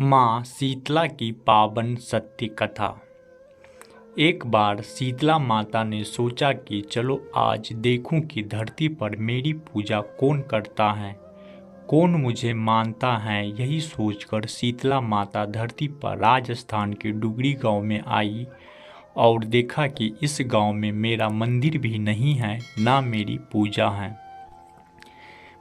माँ शीतला की पावन सत्य कथा। एक बार शीतला माता ने सोचा कि चलो आज देखूं कि धरती पर मेरी पूजा कौन करता है, कौन मुझे मानता है। यही सोचकर शीतला माता धरती पर राजस्थान के डुगरी गांव में आई और देखा कि इस गांव में मेरा मंदिर भी नहीं है, ना मेरी पूजा है।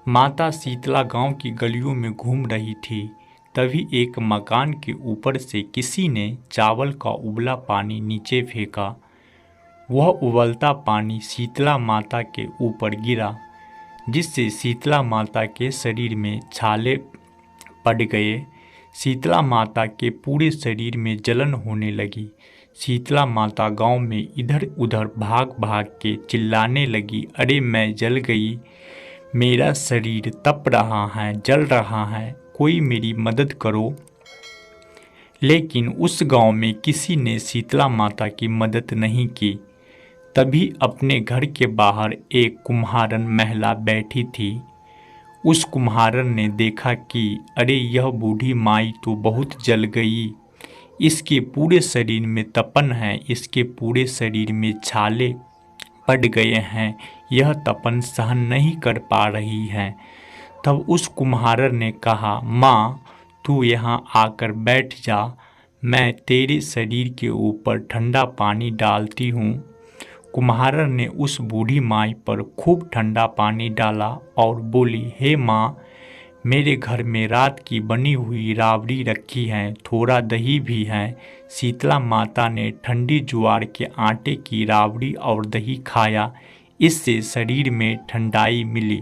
माता शीतला गांव की गलियों में घूम रही थी, तभी एक मकान के ऊपर से किसी ने चावल का उबला पानी नीचे फेंका। वह उबलता पानी शीतला माता के ऊपर गिरा, जिससे शीतला माता के शरीर में छाले पड़ गए। शीतला माता के पूरे शरीर में जलन होने लगी। शीतला माता गांव में इधर उधर भाग भाग के चिल्लाने लगी, अरे मैं जल गई, मेरा शरीर तप रहा है, जल रहा है, कोई मेरी मदद करो। लेकिन उस गांव में किसी ने शीतला माता की मदद नहीं की। तभी अपने घर के बाहर एक कुम्हारन महिला बैठी थी। उस कुम्हारन ने देखा कि अरे यह बूढ़ी माई तो बहुत जल गई, इसके पूरे शरीर में तपन है, इसके पूरे शरीर में छाले पड़ गए हैं, यह तपन सहन नहीं कर पा रही है। तब उस कुम्हार ने कहा, माँ तू यहाँ आकर बैठ जा, मैं तेरे शरीर के ऊपर ठंडा पानी डालती हूँ। कुम्हार ने उस बूढ़ी माई पर खूब ठंडा पानी डाला और बोली, हे माँ, मेरे घर में रात की बनी हुई राबड़ी रखी है, थोड़ा दही भी है। शीतला माता ने ठंडी ज्वार के आटे की राबड़ी और दही खाया, इससे शरीर में ठंडाई मिली।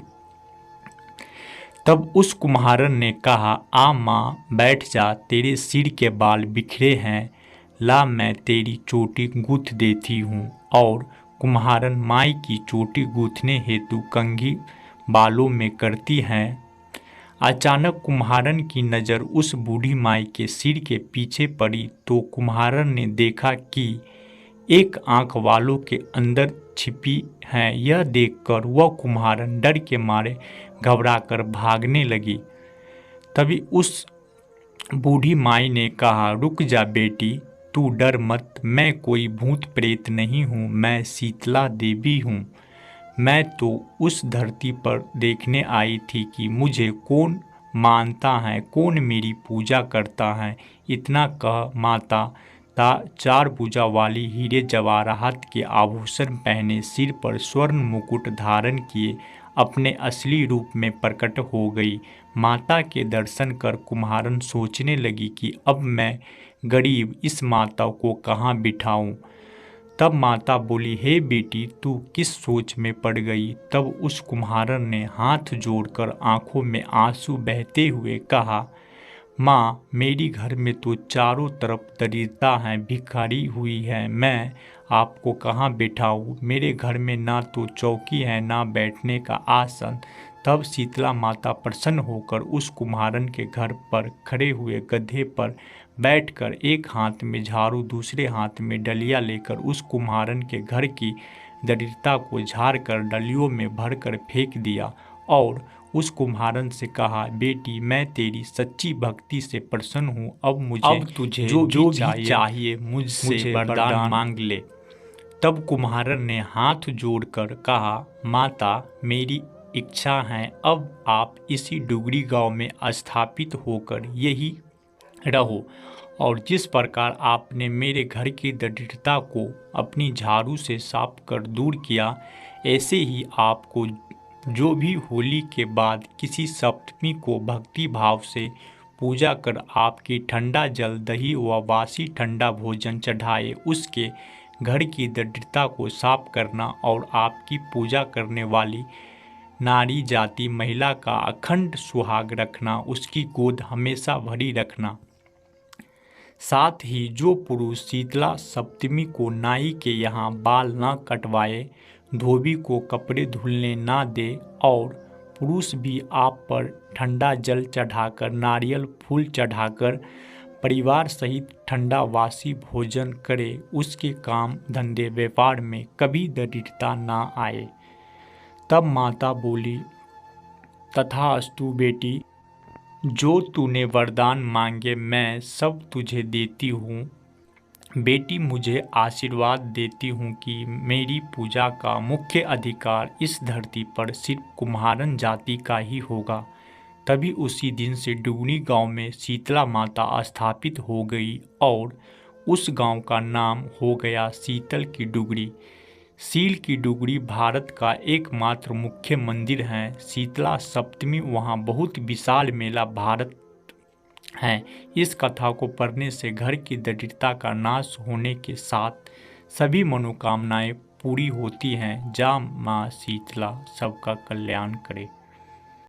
तब उस कुम्हारन ने कहा, आ माँ बैठ जा, तेरे सिर के बाल बिखरे हैं, ला मैं तेरी चोटी गूँथ देती हूँ। और कुम्हारन माई की चोटी गूँथने हेतु कंघी बालों में करती हैं। अचानक कुम्हारन की नज़र उस बूढ़ी माई के सिर के पीछे पड़ी तो कुम्हारन ने देखा कि एक आंख वालों के अंदर छिपी है। यह देखकर वह कुम्हारन डर के मारे घबराकर भागने लगी। तभी उस बूढ़ी माई ने कहा, रुक जा बेटी, तू डर मत, मैं कोई भूत प्रेत नहीं हूँ, मैं शीतला देवी हूँ। मैं तो उस धरती पर देखने आई थी कि मुझे कौन मानता है, कौन मेरी पूजा करता है। इतना कह माता चार भुजा वाली हीरे जवाहरात के आभूषण पहने, सिर पर स्वर्ण मुकुट धारण किए अपने असली रूप में प्रकट हो गई। माता के दर्शन कर कुम्हारन सोचने लगी कि अब मैं गरीब इस माता को कहाँ बिठाऊं। तब माता बोली, हे बेटी, तू किस सोच में पड़ गई। तब उस कुम्हारन ने हाथ जोड़कर आंखों में आंसू बहते हुए कहा, माँ मेरी घर में तो चारों तरफ दरिद्रता है, भिखारी हुई है, मैं आपको कहाँ बिठाऊं। मेरे घर में ना तो चौकी है, ना बैठने का आसन। तब शीतला माता प्रसन्न होकर उस कुम्हारन के घर पर खड़े हुए गधे पर बैठकर एक हाथ में झाड़ू दूसरे हाथ में डलिया लेकर उस कुम्हारन के घर की दरिद्रता को झाड़कर डलियों में भरकर फेंक दिया और उस कुम्हारन से कहा, बेटी मैं तेरी सच्ची भक्ति से प्रसन्न हूँ, अब तुझे जो भी चाहिए मुझसे वरदान मांग ले। तब कुम्हारन ने हाथ जोड़कर कहा, माता मेरी इच्छा है, अब आप इसी डुगरी गांव में स्थापित होकर यही रहो और जिस प्रकार आपने मेरे घर की दरिद्रता को अपनी झाड़ू से साफ कर दूर किया, ऐसे ही आपको जो भी होली के बाद किसी सप्तमी को भक्ति भाव से पूजा कर आपकी ठंडा जल दही व वासी ठंडा भोजन चढ़ाए, उसके घर की दरिद्रता को साफ करना और आपकी पूजा करने वाली नारी जाति महिला का अखंड सुहाग रखना, उसकी गोद हमेशा भरी रखना। साथ ही जो पुरुष शीतला सप्तमी को नाई के यहाँ बाल ना कटवाए, धोबी को कपड़े धुलने ना दे और पुरुष भी आप पर ठंडा जल चढ़ाकर नारियल फूल चढ़ाकर परिवार सहित ठंडा वासी भोजन करे, उसके काम धंधे व्यापार में कभी दरिद्रता ना आए। तब माता बोली, तथास्तु बेटी, जो तूने वरदान मांगे मैं सब तुझे देती हूँ। बेटी मुझे आशीर्वाद देती हूँ कि मेरी पूजा का मुख्य अधिकार इस धरती पर सिर्फ कुम्हारन जाति का ही होगा। तभी उसी दिन से डुगरी गांव में शीतला माता स्थापित हो गई और उस गांव का नाम हो गया शीतल की डुगरी। सील की डुगरी भारत का एकमात्र मुख्य मंदिर है। शीतला सप्तमी वहाँ बहुत विशाल मेला भारत है। इस कथा को पढ़ने से घर की दरिद्रता का नाश होने के साथ सभी मनोकामनाएं पूरी होती हैं। जा माँ शीतला सबका कल्याण करे।